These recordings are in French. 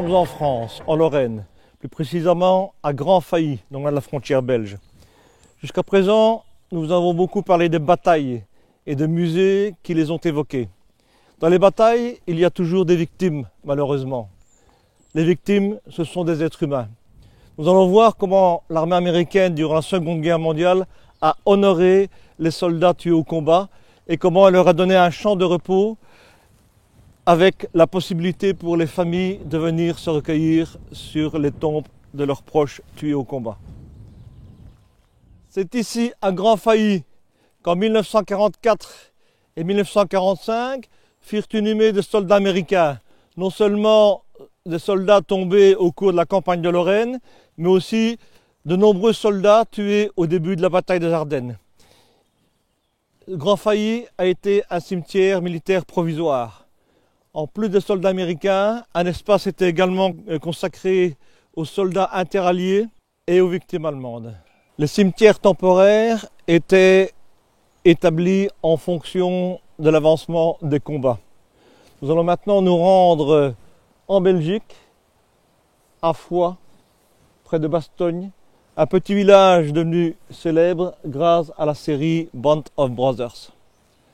sommes en France, en Lorraine, plus précisément à Grand-Failly, non loin de la frontière belge. Jusqu'à présent, nous avons beaucoup parlé des batailles et de musées qui les ont évoquées. Dans les batailles, il y a toujours des victimes, malheureusement. Les victimes, ce sont des êtres humains. Nous allons voir comment l'armée américaine, durant la Seconde Guerre mondiale, a honoré les soldats tués au combat et comment elle leur a donné un champ de repos avec la possibilité pour les familles de venir se recueillir sur les tombes de leurs proches tués au combat. C'est ici, à Grand-Failly, qu'en 1944 et 1945 furent inhumés des soldats américains, non seulement des soldats tombés au cours de la campagne de Lorraine, mais aussi de nombreux soldats tués au début de la bataille des Ardennes. Grand-Failly a été un cimetière militaire provisoire. En plus des soldats américains, un espace était également consacré aux soldats interalliés et aux victimes allemandes. Les cimetières temporaires étaient établis en fonction de l'avancement des combats. Nous allons maintenant nous rendre en Belgique, à Foix, près de Bastogne, un petit village devenu célèbre grâce à la série Band of Brothers.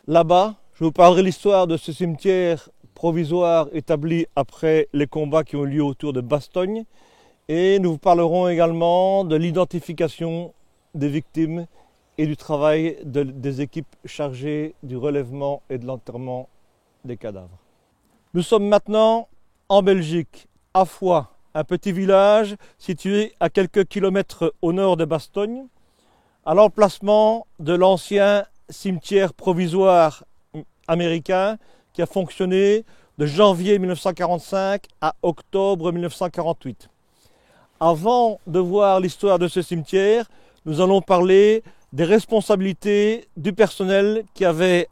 Là-bas, je vous parlerai de l'histoire de ce cimetière provisoire établi après les combats qui ont eu lieu autour de Bastogne, et nous vous parlerons également de l'identification des victimes et du travail des équipes chargées du relèvement et de l'enterrement des cadavres. Nous sommes maintenant en Belgique, à Foix, un petit village situé à quelques kilomètres au nord de Bastogne, à l'emplacement de l'ancien cimetière provisoire américain qui a fonctionné de janvier 1945 à octobre 1948. Avant de voir l'histoire de ce cimetière, nous allons parler des responsabilités du personnel qui avait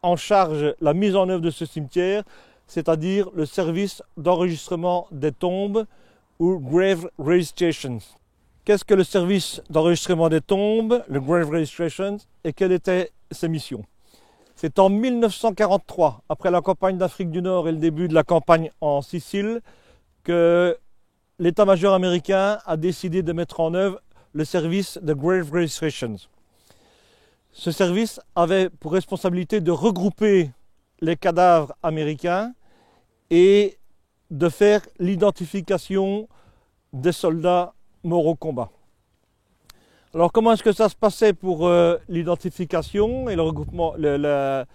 en charge la mise en œuvre de ce cimetière, c'est-à-dire le service d'enregistrement des tombes ou Grave Registration. Qu'est-ce que le service d'enregistrement des tombes, le Grave Registration, et quelles étaient ses missions? C'est en 1943, après la campagne d'Afrique du Nord et le début de la campagne en Sicile, que l'état-major américain a décidé de mettre en œuvre le service de Grave Registration. Ce service avait pour responsabilité de regrouper les cadavres américains et de faire l'identification des soldats morts au combat. Alors comment est-ce que ça se passait pour l'identification et le regroupement, la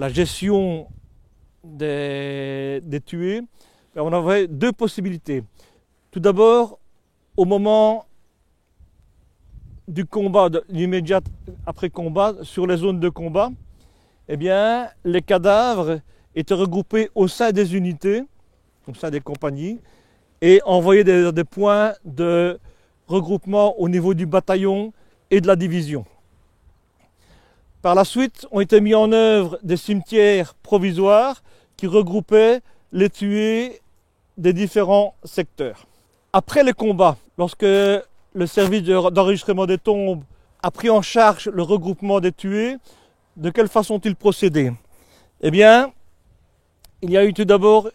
gestion des tués? On avait deux possibilités. Tout d'abord, au moment du combat, l'immédiat après combat, sur les zones de combat, eh bien, les cadavres étaient regroupés au sein des unités, au sein des compagnies, et envoyés des points de regroupement au niveau du bataillon et de la division. Par la suite, ont été mis en œuvre des cimetières provisoires qui regroupaient les tués des différents secteurs. Après les combats, lorsque le service d'enregistrement des tombes a pris en charge le regroupement des tués, de quelle façon ont-ils procédé? Eh bien, il y a eu tout d'abord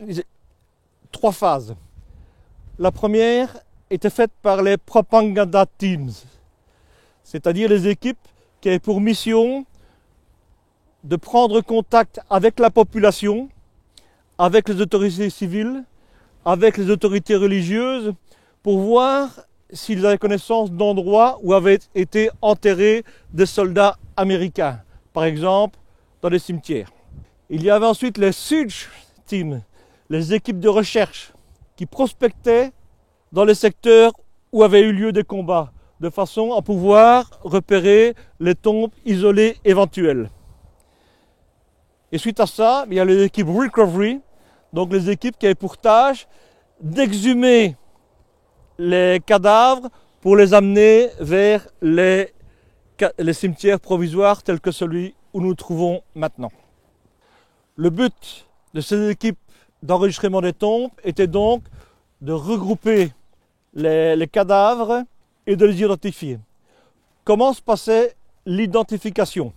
3 phases. La première était faite par les propaganda teams, c'est-à-dire les équipes qui avaient pour mission de prendre contact avec la population, avec les autorités civiles, avec les autorités religieuses, pour voir s'ils avaient connaissance d'endroits où avaient été enterrés des soldats américains, par exemple dans les cimetières. Il y avait ensuite les search teams, les équipes de recherche qui prospectaient dans les secteurs où avaient eu lieu des combats, de façon à pouvoir repérer les tombes isolées éventuelles. Et suite à ça, il y a les équipes recovery, donc les équipes qui avaient pour tâche d'exhumer les cadavres pour les amener vers les cimetières provisoires tels que celui où nous nous trouvons maintenant. Le but de ces équipes d'enregistrement des tombes était donc de regrouper les cadavres et de les identifier. Comment se passait l'identification?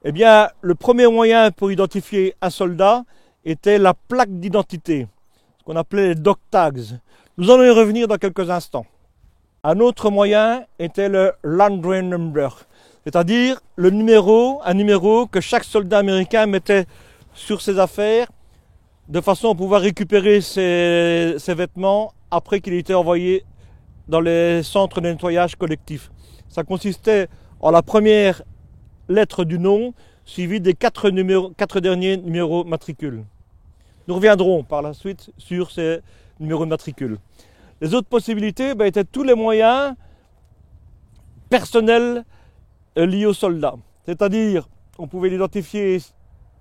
Eh bien, le premier moyen pour identifier un soldat était la plaque d'identité. ce qu'on appelait les dog tags. Nous allons y revenir dans quelques instants. Un autre moyen était le Landry Number, c'est-à-dire un numéro que chaque soldat américain mettait sur ses affaires de façon à pouvoir récupérer ses vêtements après qu'il ait été envoyé dans les centres de nettoyage collectif. Ça consistait en la première lettre du nom suivie des 4 derniers numéros matricules. Nous reviendrons par la suite sur ces numéros de matricule. Les autres possibilités étaient tous les moyens personnels liés aux soldats. C'est-à-dire, on pouvait l'identifier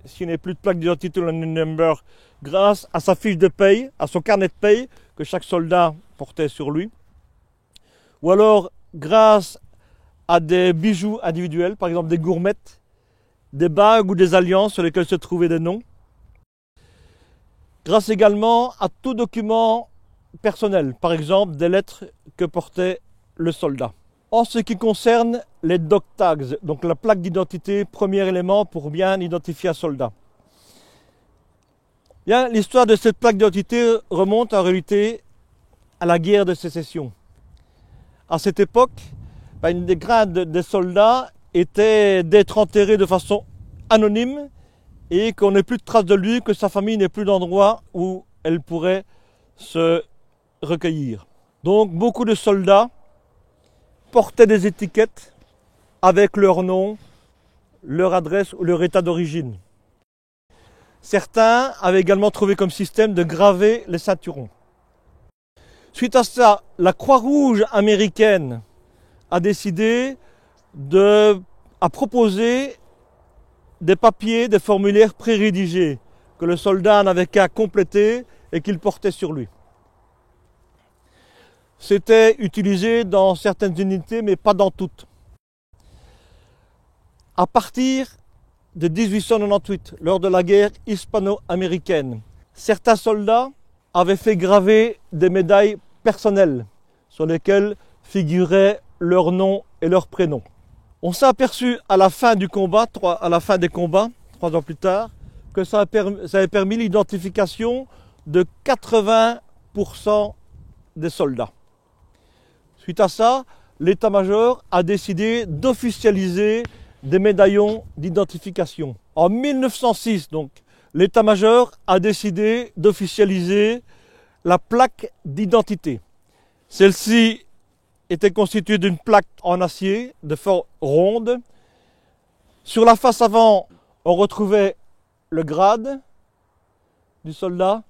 s'il n'y avait plus de plaque d'identité ou de number grâce à sa fiche de paye, à son carnet de paye que chaque soldat portait sur lui. Ou alors grâce à des bijoux individuels, par exemple des gourmettes, des bagues ou des alliances sur lesquelles se trouvaient des noms. Grâce également à tout document personnel, par exemple des lettres que portait le soldat. En ce qui concerne les dog tags, donc la plaque d'identité, premier élément pour bien identifier un soldat. Bien, l'histoire de cette plaque d'identité remonte en réalité à la guerre de sécession. À cette époque, une des craintes des soldats était d'être enterré de façon anonyme et qu'on n'ait plus de traces de lui, que sa famille n'ait plus d'endroit où elle pourrait se recueillir. Donc beaucoup de soldats portaient des étiquettes avec leur nom, leur adresse ou leur état d'origine. Certains avaient également trouvé comme système de graver les ceinturons. Suite à ça, la Croix-Rouge américaine a décidé à proposer des papiers, des formulaires pré-rédigés que le soldat n'avait qu'à compléter et qu'il portait sur lui. C'était utilisé dans certaines unités, mais pas dans toutes. À partir de 1898, lors de la guerre hispano-américaine, certains soldats avaient fait graver des médailles personnelles sur lesquelles figuraient leur nom et leur prénom. On s'est aperçu à la fin des combats, 3 ans plus tard, que ça avait permis l'identification de 80% des soldats. Suite à ça, l'état-major a décidé d'officialiser des médaillons d'identification. En 1906, donc, l'état-major a décidé d'officialiser la plaque d'identité. Celle-ci était constituée d'une plaque en acier de forme ronde. Sur la face avant, on retrouvait le grade du soldat,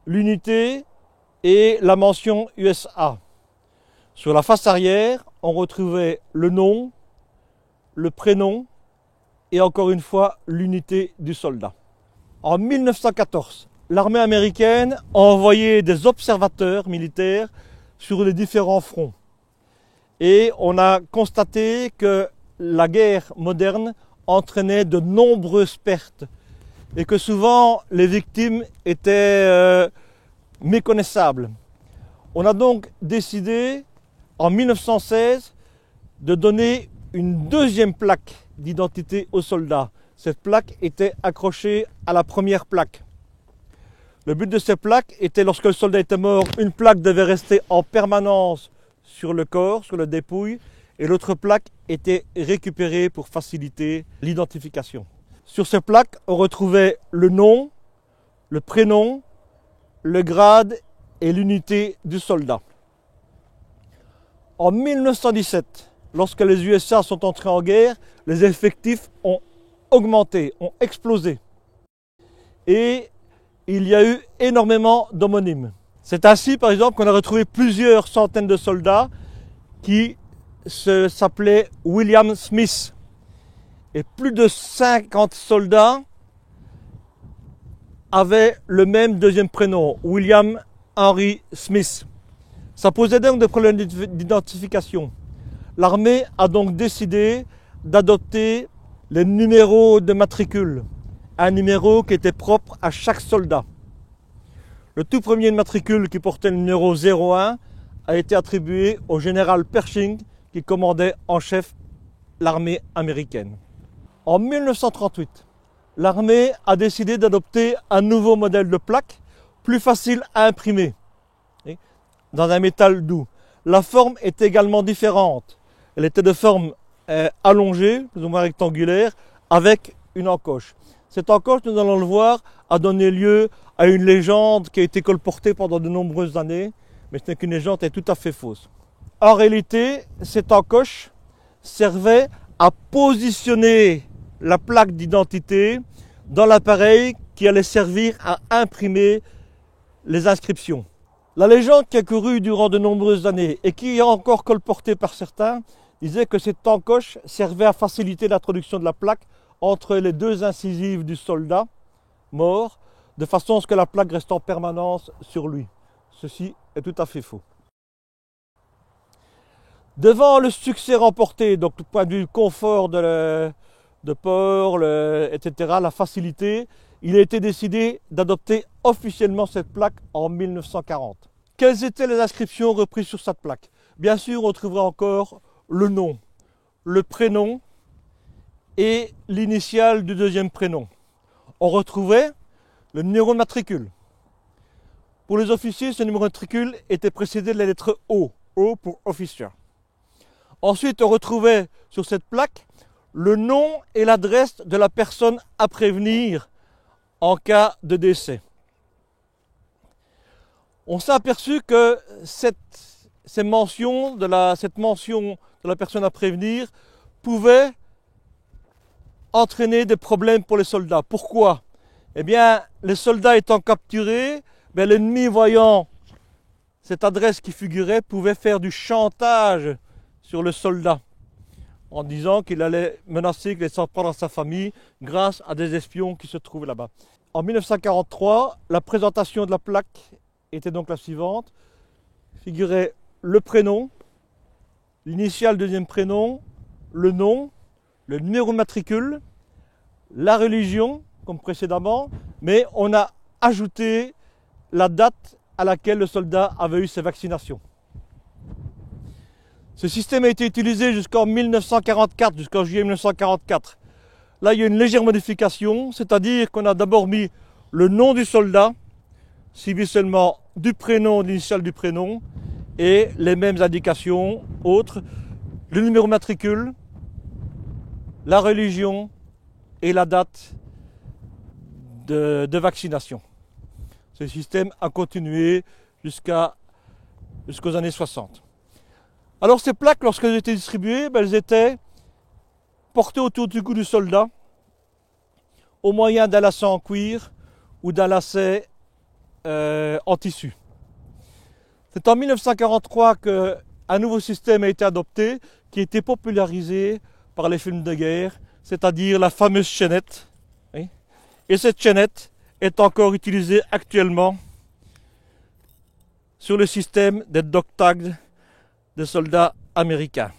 l'unité et la mention USA. Sur la face arrière, on retrouvait le nom, le prénom et encore une fois l'unité du soldat. En 1914, l'armée américaine a envoyé des observateurs militaires sur les différents fronts. Et on a constaté que la guerre moderne entraînait de nombreuses pertes et que souvent les victimes étaient méconnaissables. On a donc décidé en 1916 de donner une deuxième plaque d'identité aux soldats. Cette plaque était accrochée à la première plaque. Le but de ces plaques était, lorsque le soldat était mort, une plaque devait rester en permanence sur le corps, sur la dépouille, et l'autre plaque était récupérée pour faciliter l'identification. Sur ces plaques, on retrouvait le nom, le prénom, le grade et l'unité du soldat. En 1917, lorsque les USA sont entrés en guerre, les effectifs ont augmenté, ont explosé. Et il y a eu énormément d'homonymes. C'est ainsi, par exemple, qu'on a retrouvé plusieurs centaines de soldats qui s'appelaient William Smith. Et plus de 50 soldats avaient le même deuxième prénom, William Henry Smith. Ça posait donc des problèmes d'identification. L'armée a donc décidé d'adopter les numéros de matricule, un numéro qui était propre à chaque soldat. Le tout premier matricule qui portait le numéro 01 a été attribué au général Pershing qui commandait en chef l'armée américaine. En 1938, l'armée a décidé d'adopter un nouveau modèle de plaque plus facile à imprimer, dans un métal doux. La forme est également différente. Elle était de forme allongée, plus ou moins rectangulaire, avec une encoche. Cette encoche, nous allons le voir, a donné lieu à une légende qui a été colportée pendant de nombreuses années, mais ce n'est qu'une légende, elle est tout à fait fausse. En réalité, cette encoche servait à positionner la plaque d'identité dans l'appareil qui allait servir à imprimer les inscriptions. La légende qui a couru durant de nombreuses années et qui est encore colportée par certains disait que cette encoche servait à faciliter l'introduction de la plaque entre les deux incisives du soldat mort, de façon à ce que la plaque reste en permanence sur lui. Ceci est tout à fait faux. Devant le succès remporté, donc du point de vue confort de port, etc., la facilité, il a été décidé d'adopter officiellement cette plaque en 1940. Quelles étaient les inscriptions reprises sur cette plaque? Bien sûr, on trouvera encore le nom, le prénom et l'initiale du deuxième prénom. On retrouvait le numéro de matricule. Pour les officiers, ce numéro de matricule était précédé de la lettre O, O pour officier. Ensuite, on retrouvait sur cette plaque le nom et l'adresse de la personne à prévenir en cas de décès. On s'est aperçu que cette mention de la personne à prévenir pouvait entraîner des problèmes pour les soldats. Pourquoi? Eh bien, les soldats étant capturés, l'ennemi voyant cette adresse qui figurait pouvait faire du chantage sur le soldat en disant qu'il allait menacer, qu'il allait s'en prendre à sa famille grâce à des espions qui se trouvaient là-bas. En 1943, la présentation de la plaque était donc la suivante. Figurait le prénom, l'initiale deuxième prénom, le nom, le numéro de matricule, la religion, comme précédemment, mais on a ajouté la date à laquelle le soldat avait eu ses vaccinations. Ce système a été utilisé jusqu'en 1944, jusqu'en juillet 1944. Là, il y a une légère modification, c'est-à-dire qu'on a d'abord mis le nom du soldat, suivi seulement du prénom, de l'initiale du prénom, et les mêmes indications autres, le numéro matricule, la religion et la date de vaccination. Ce système a continué jusqu'aux années 60. Alors ces plaques, lorsqu'elles étaient distribuées, elles étaient portées autour du cou du soldat au moyen d'un lacet en cuir ou d'un lacet en tissu. C'est en 1943 qu'un nouveau système a été adopté qui a été popularisé par les films de guerre, c'est-à-dire la fameuse chaînette. Oui. Et cette chaînette est encore utilisée actuellement sur le système des dog tags des soldats américains.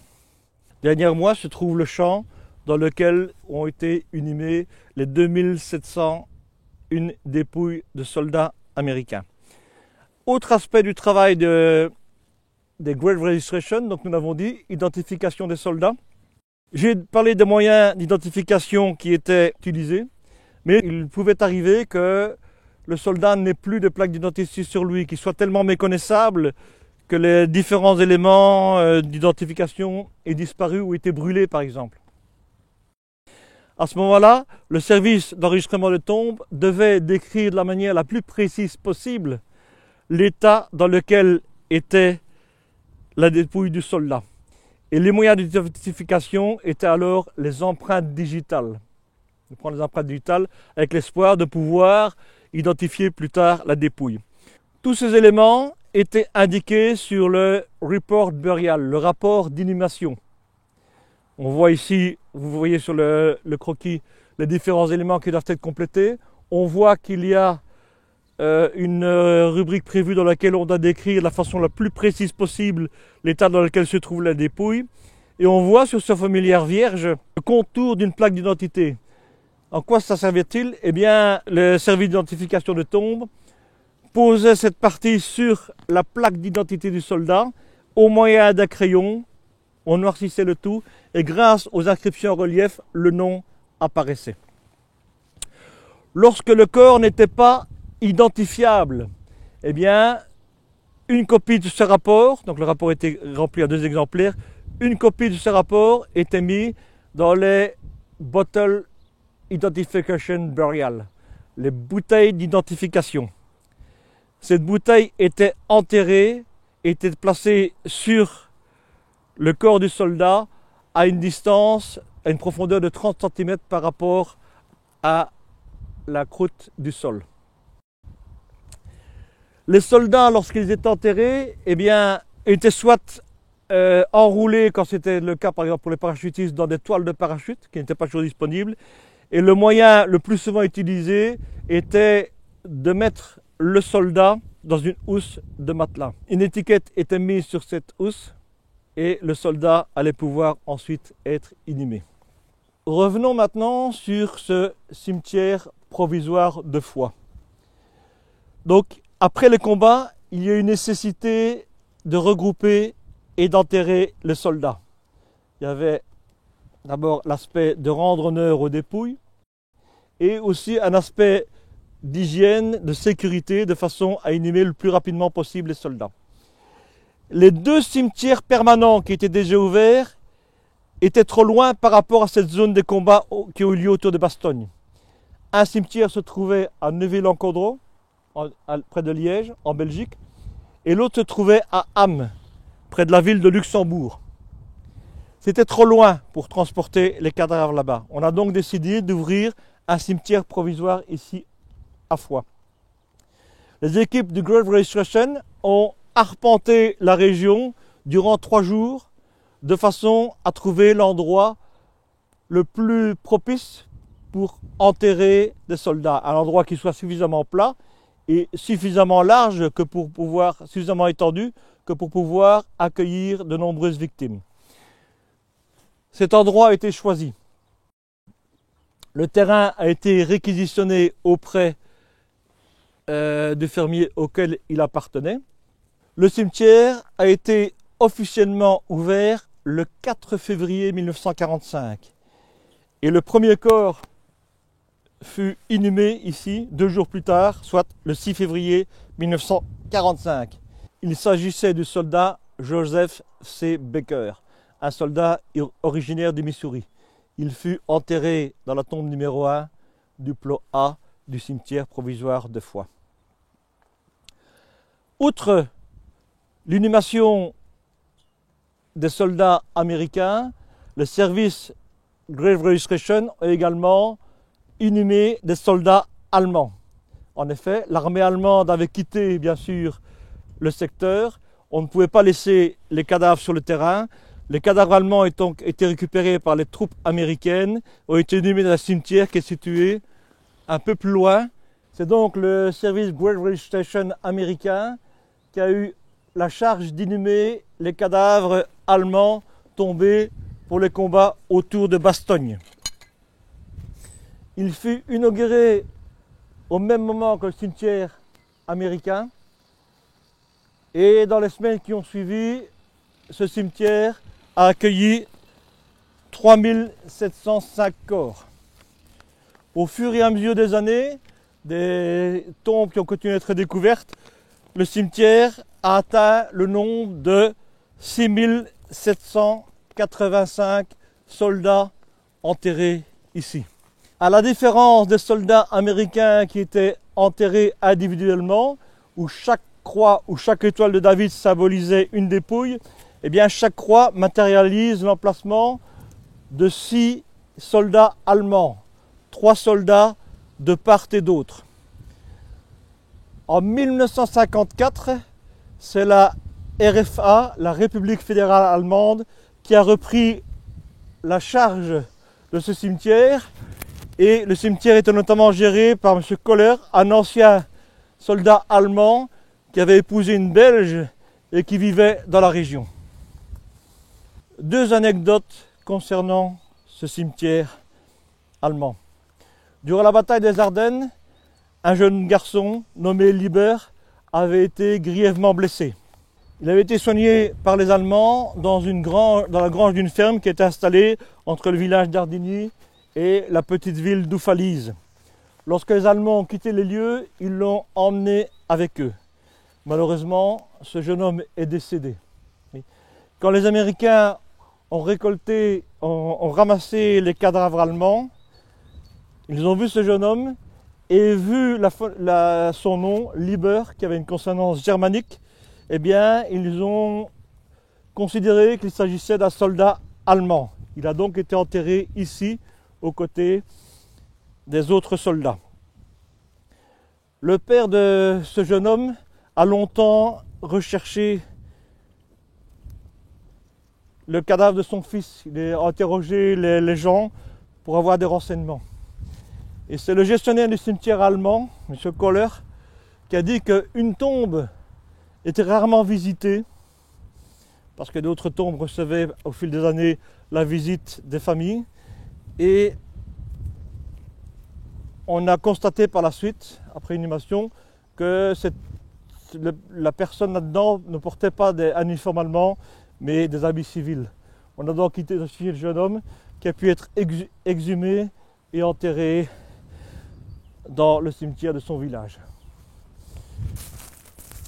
Derrière moi se trouve le champ dans lequel ont été inhumées les 2701 dépouilles de soldats américains. Autre aspect du travail des Grave Registration, donc nous l'avons dit, identification des soldats. J'ai parlé des moyens d'identification qui étaient utilisés, mais il pouvait arriver que le soldat n'ait plus de plaque d'identité sur lui, qu'il soit tellement méconnaissable que les différents éléments d'identification aient disparu ou été brûlés par exemple. À ce moment-là, le service d'enregistrement de tombes devait décrire de la manière la plus précise possible l'état dans lequel était la dépouille du soldat. Et les moyens d'identification étaient alors les empreintes digitales. De prendre les empreintes digitales avec l'espoir de pouvoir identifier plus tard la dépouille. Tous ces éléments étaient indiqués sur le report burial, le rapport d'inhumation. On voit ici, vous voyez sur le croquis, les différents éléments qui doivent être complétés. On voit qu'il y a une rubrique prévue dans laquelle on doit décrire de la façon la plus précise possible l'état dans lequel se trouve la dépouille. Et on voit sur ce familière vierge le contour d'une plaque d'identité. En quoi ça servait-il? Eh bien, le service d'identification de tombe posait cette partie sur la plaque d'identité du soldat au moyen d'un crayon. On noircissait le tout et grâce aux inscriptions en relief, le nom apparaissait. Lorsque le corps n'était pas identifiable, eh bien, une copie de ce rapport, donc le rapport était rempli en 2 exemplaires, une copie de ce rapport était mise dans les Bottle Identification Burial, les bouteilles d'identification. Cette bouteille était enterrée, était placée sur le corps du soldat à une distance, à une profondeur de 30 cm par rapport à la croûte du sol. Les soldats, lorsqu'ils étaient enterrés, eh bien, étaient soit enroulés, quand c'était le cas par exemple pour les parachutistes, dans des toiles de parachute qui n'étaient pas toujours disponibles. Et le moyen le plus souvent utilisé était de mettre le soldat dans une housse de matelas. Une étiquette était mise sur cette housse et le soldat allait pouvoir ensuite être inhumé. Revenons maintenant sur ce cimetière provisoire de Foix. Donc, après les combats, il y a eu nécessité de regrouper et d'enterrer les soldats. Il y avait d'abord l'aspect de rendre honneur aux dépouilles et aussi un aspect d'hygiène, de sécurité, de façon à inhumer le plus rapidement possible les soldats. Les 2 cimetières permanents qui étaient déjà ouverts étaient trop loin par rapport à cette zone des combats qui ont eu lieu autour de Bastogne. Un cimetière se trouvait à Neuville-en-Codreau, près de Liège, en Belgique, et l'autre se trouvait à Ham, près de la ville de Luxembourg. C'était trop loin pour transporter les cadavres là-bas. On a donc décidé d'ouvrir un cimetière provisoire ici à Foix. Les équipes du Grave Registration ont arpenté la région durant 3 jours de façon à trouver l'endroit le plus propice pour enterrer des soldats. Un endroit qui soit suffisamment plat et suffisamment large que pour pouvoir, suffisamment étendu que pour pouvoir accueillir de nombreuses victimes. Cet endroit a été choisi. Le terrain a été réquisitionné auprès du fermier auquel il appartenait. Le cimetière a été officiellement ouvert le 4 février 1945 et le premier corps fut inhumé ici 2 jours plus tard, soit le 6 février 1945. Il s'agissait du soldat Joseph C. Baker, un soldat originaire du Missouri. Il fut enterré dans la tombe numéro 1 du plot A du cimetière provisoire de Foix. Outre l'inhumation des soldats américains, le service Grave Registration a également inhumé des soldats allemands. En effet, l'armée allemande avait quitté, bien sûr, le secteur. On ne pouvait pas laisser les cadavres sur le terrain. Les cadavres allemands ont été récupérés par les troupes américaines, ont été inhumés dans un cimetière qui est situé un peu plus loin. C'est donc le service Grave Registration américain qui a eu la charge d'inhumer les cadavres allemands tombés pour les combats autour de Bastogne. Il fut inauguré au même moment que le cimetière américain et dans les semaines qui ont suivi, ce cimetière a accueilli 3705 corps. Au fur et à mesure des années, des tombes qui ont continué à être découvertes, le cimetière a atteint le nombre de 6785 soldats enterrés ici. À la différence des soldats américains qui étaient enterrés individuellement, où chaque croix ou chaque étoile de David symbolisait une dépouille, eh bien chaque croix matérialise l'emplacement de 6 soldats allemands, 3 soldats de part et d'autre. En 1954, c'est la RFA, la République fédérale allemande, qui a repris la charge de ce cimetière. Et le cimetière était notamment géré par M. Kohler, un ancien soldat allemand qui avait épousé une Belge et qui vivait dans la région. 2 anecdotes concernant ce cimetière allemand. Durant la bataille des Ardennes, un jeune garçon nommé Lieber avait été grièvement blessé. Il avait été soigné par les Allemands dans la grange d'une ferme qui était installée entre le village d'Ardigny et la petite ville d'Oufalise. Lorsque les Allemands ont quitté les lieux, ils l'ont emmené avec eux. Malheureusement, ce jeune homme est décédé. Quand les Américains ont ramassé les cadavres allemands, ils ont vu ce jeune homme et vu son nom, Lieber, qui avait une consonance germanique, eh bien, ils ont considéré qu'il s'agissait d'un soldat allemand. Il a donc été enterré ici, aux côtés des autres soldats. Le père de ce jeune homme a longtemps recherché le cadavre de son fils. Il a interrogé les gens pour avoir des renseignements. Et c'est le gestionnaire du cimetière allemand, M. Kohler, qui a dit qu'une tombe était rarement visitée, parce que d'autres tombes recevaient au fil des années la visite des familles. Et on a constaté par la suite, après inhumation, que la personne là-dedans ne portait pas un uniforme allemand, mais des habits civils. On a donc identifié le jeune homme qui a pu être exhumé et enterré dans le cimetière de son village.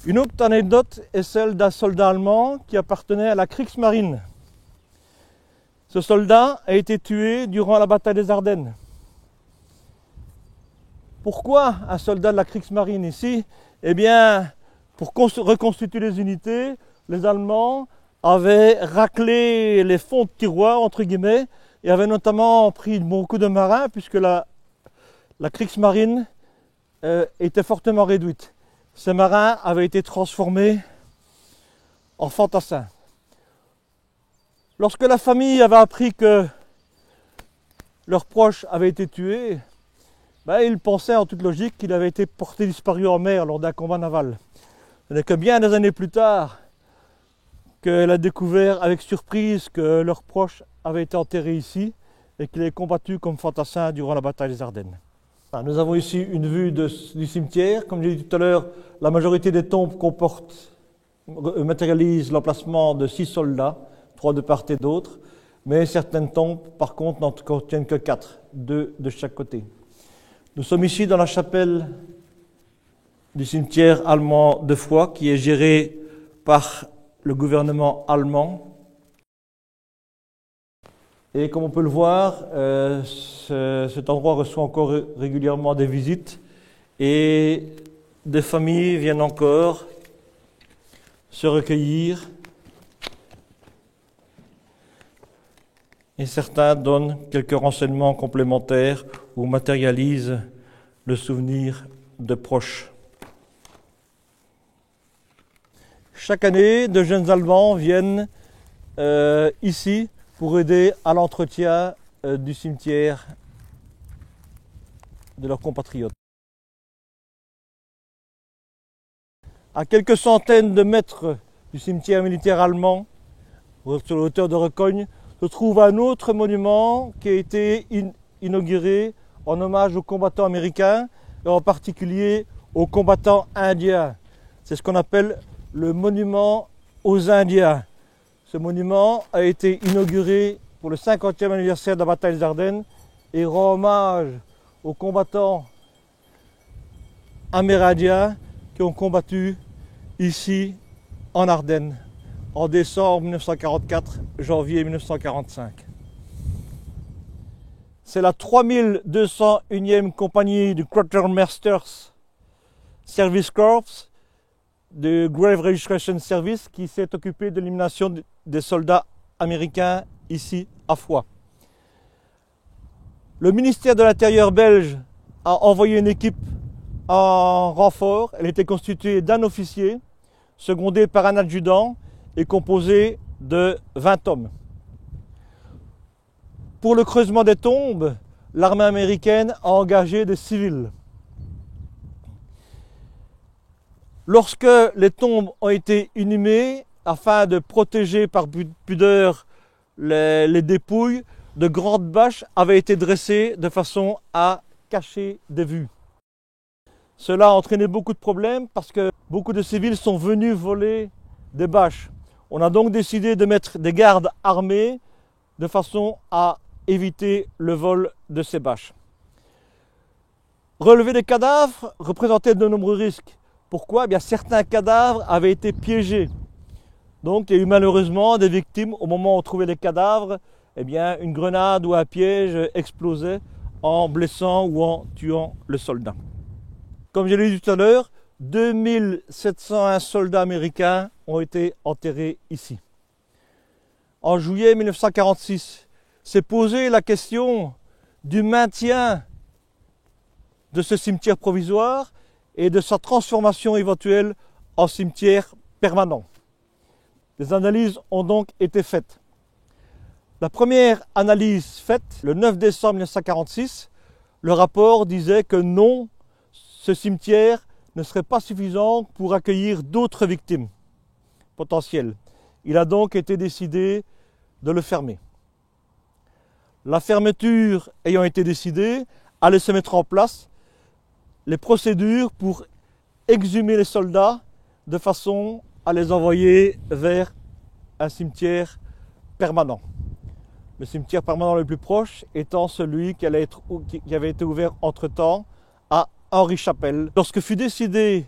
Une autre anecdote est celle d'un soldat allemand qui appartenait à la Kriegsmarine. Ce soldat a été tué durant la bataille des Ardennes. Pourquoi un soldat de la Kriegsmarine ici? Eh bien, pour reconstituer les unités, les Allemands avaient raclé les fonds de tiroirs, entre guillemets, et avaient notamment pris beaucoup de marins, puisque la Kriegsmarine était fortement réduite. Ces marins avaient été transformés en fantassins. Lorsque la famille avait appris que leurs proches avaient été tués, ils pensaient en toute logique qu'il avait été porté disparu en mer lors d'un combat naval. Ce n'est que bien des années plus tard qu'elle a découvert avec surprise que leurs proches avaient été enterrés ici et qu'il avait combattu comme fantassin durant la bataille des Ardennes. Nous avons ici une vue du cimetière. Comme j'ai dit tout à l'heure, la majorité des tombes matérialisent l'emplacement de 6 soldats, 3 de part et d'autre, mais certaines tombes, par contre, n'en contiennent que 4, 2 de chaque côté. Nous sommes ici dans la chapelle du cimetière allemand de Foix, qui est géré par le gouvernement allemand. Et comme on peut le voir, cet endroit reçoit encore régulièrement des visites et des familles viennent encore se recueillir. Et certains donnent quelques renseignements complémentaires ou matérialisent le souvenir de proches. Chaque année, de jeunes Allemands viennent ici pour aider à l'entretien du cimetière de leurs compatriotes. À quelques centaines de mètres du cimetière militaire allemand, sur la hauteur de Recogne, se trouve un autre monument qui a été inauguré en hommage aux combattants américains et en particulier aux combattants indiens. C'est ce qu'on appelle le monument aux Indiens. Ce monument a été inauguré pour le 50e anniversaire de la bataille des Ardennes et rend hommage aux combattants amérindiens qui ont combattu ici en Ardennes en décembre 1944, janvier 1945. C'est la 3201e compagnie du Quartermaster's Service Corps de Grave Registration Service qui s'est occupé de l'élimination des soldats américains ici à Foix. Le ministère de l'Intérieur belge a envoyé une équipe en renfort. Elle était constituée d'un officier, secondé par un adjudant et composée de 20 hommes. Pour le creusement des tombes, l'armée américaine a engagé des civils. Lorsque les tombes ont été inhumées, afin de protéger par pudeur les dépouilles, de grandes bâches avaient été dressées de façon à cacher des vues. Cela a entraîné beaucoup de problèmes parce que beaucoup de civils sont venus voler des bâches. On a donc décidé de mettre des gardes armés de façon à éviter le vol de ces bâches. Relever des cadavres représentait de nombreux risques. Pourquoi? Eh bien, certains cadavres avaient été piégés. Donc il y a eu malheureusement des victimes. Au moment où on trouvait les cadavres, eh bien, une grenade ou un piège explosait en blessant ou en tuant le soldat. Comme je l'ai dit tout à l'heure, 2701 soldats américains ont été enterrés ici. En juillet 1946, s'est posée la question du maintien de ce cimetière provisoire et de sa transformation éventuelle en cimetière permanent. Des analyses ont donc été faites. La première analyse faite, le 9 décembre 1946, le rapport disait que non, ce cimetière ne serait pas suffisant pour accueillir d'autres victimes potentielles. Il a donc été décidé de le fermer. La fermeture ayant été décidée, allait se mettre en place les procédures pour exhumer les soldats de façon à les envoyer vers un cimetière permanent. Le cimetière permanent le plus proche étant celui qui avait été ouvert entre-temps à Henri-Chapelle. Lorsque fut décidée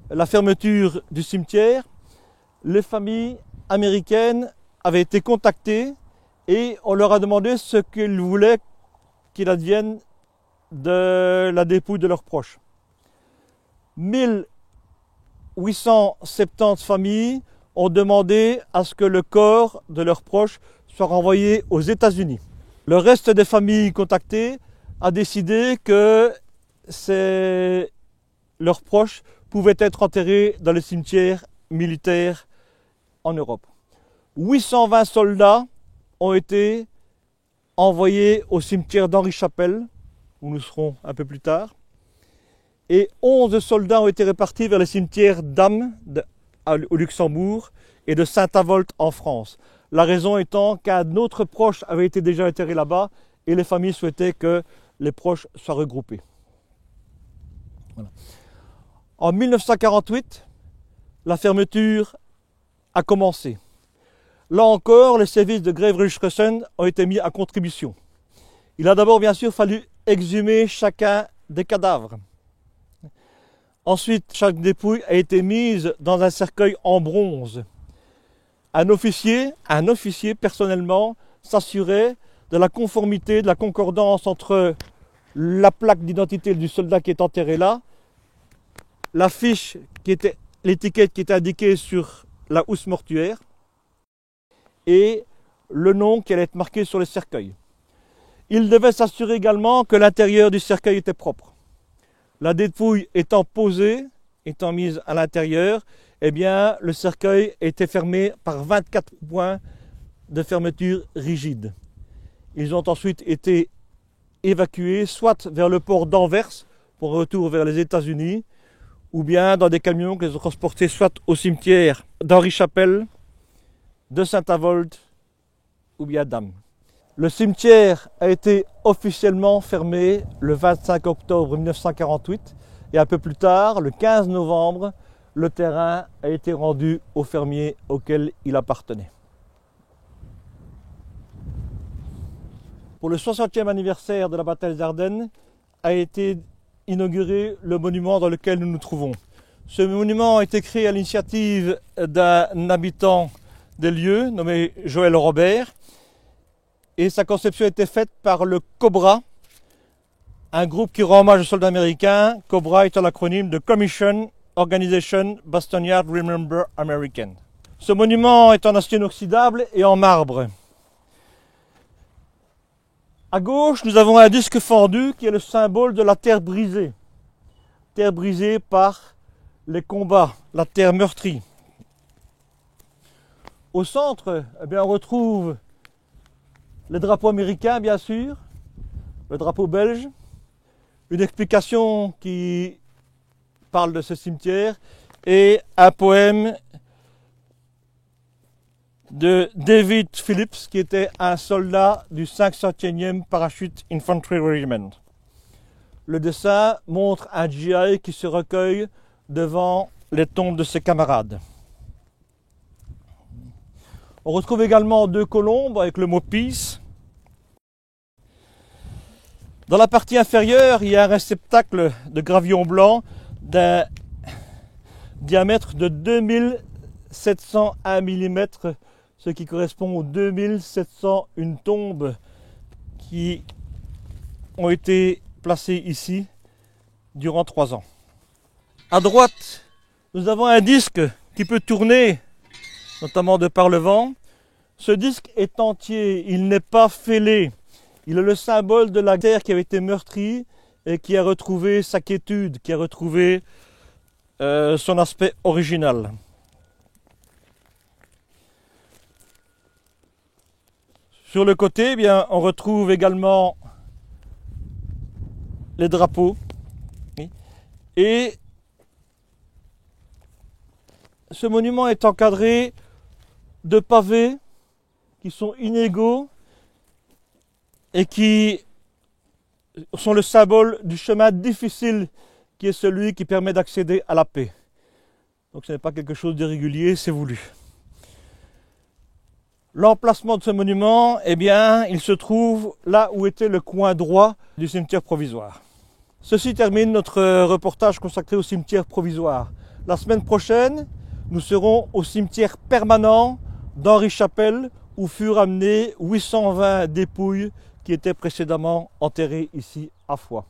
la fermeture du cimetière, les familles américaines avaient été contactées et on leur a demandé ce qu'ils voulaient qu'il advienne de la dépouille de leurs proches. 1870 familles ont demandé à ce que le corps de leurs proches soit renvoyé aux États-Unis. Le reste des familles contactées a décidé que leurs proches pouvaient être enterrés dans les cimetières militaires en Europe. 820 soldats ont été envoyés au cimetière d'Henri-Chapelle, où nous serons un peu plus tard, et 11 soldats ont été répartis vers les cimetières d'Am au Luxembourg et de Saint-Avold en France. La raison étant qu'un autre proche avait été déjà enterré là-bas et les familles souhaitaient que les proches soient regroupés. Voilà. En 1948, la fermeture a commencé. Là encore, les services de Grave-Richthofen ont été mis à contribution. Il a d'abord bien sûr fallu exhumer chacun des cadavres. Ensuite, chaque dépouille a été mise dans un cercueil en bronze. Un officier personnellement s'assurait de la conformité, de la concordance entre la plaque d'identité du soldat qui est enterré là, la fiche l'étiquette qui était indiquée sur la housse mortuaire et le nom qui allait être marqué sur le cercueil. Il devait s'assurer également que l'intérieur du cercueil était propre. La dépouille étant posée, étant mise à l'intérieur, eh bien, le cercueil était fermé par 24 points de fermeture rigide. Ils ont ensuite été évacués soit vers le port d'Anvers pour retour vers les États-Unis, ou bien dans des camions qu'ils ont transportés soit au cimetière d'Henri-Chapelle, de Saint-Avold ou bien d'Am. Le cimetière a été officiellement fermé le 25 octobre 1948 et un peu plus tard, le 15 novembre, le terrain a été rendu aux fermiers auxquels il appartenait. Pour le 60e anniversaire de la bataille des Ardennes, a été inauguré le monument dans lequel nous nous trouvons. Ce monument a été créé à l'initiative d'un habitant des lieux nommé Joël Robert et sa conception a été faite par le COBRA, un groupe qui rend hommage aux soldats américains. COBRA étant l'acronyme de Commission Organization Boston Yard Remember American. Ce monument est en acier inoxydable et en marbre. À gauche, nous avons un disque fendu qui est le symbole de la terre brisée. Terre brisée par les combats, la terre meurtrie. Au centre, eh bien, on retrouve le drapeau américain, bien sûr, le drapeau belge, une explication qui parle de ce cimetière et un poème de David Phillips, qui était un soldat du 501e Parachute Infantry Regiment. Le dessin montre un GI qui se recueille devant les tombes de ses camarades. On retrouve également deux colombes avec le mot Peace. Dans la partie inférieure, il y a un réceptacle de gravillon blanc d'un diamètre de 2701 mm, ce qui correspond aux 2701 tombes qui ont été placées ici durant 3 ans. À droite, nous avons un disque qui peut tourner, notamment de par le vent. Ce disque est entier, il n'est pas fêlé. Il est le symbole de la terre qui avait été meurtrie et qui a retrouvé sa quiétude, qui a retrouvé son aspect original. Sur le côté, eh bien, on retrouve également les drapeaux et ce monument est encadré de pavés qui sont inégaux et qui sont le symbole du chemin difficile qui est celui qui permet d'accéder à la paix. Donc ce n'est pas quelque chose d'irrégulier, c'est voulu. L'emplacement de ce monument, eh bien, il se trouve là où était le coin droit du cimetière provisoire. Ceci termine notre reportage consacré au cimetière provisoire. La semaine prochaine, nous serons au cimetière permanent d'Henri-Chapelle où furent amenées 820 dépouilles qui étaient précédemment enterrées ici à Foix.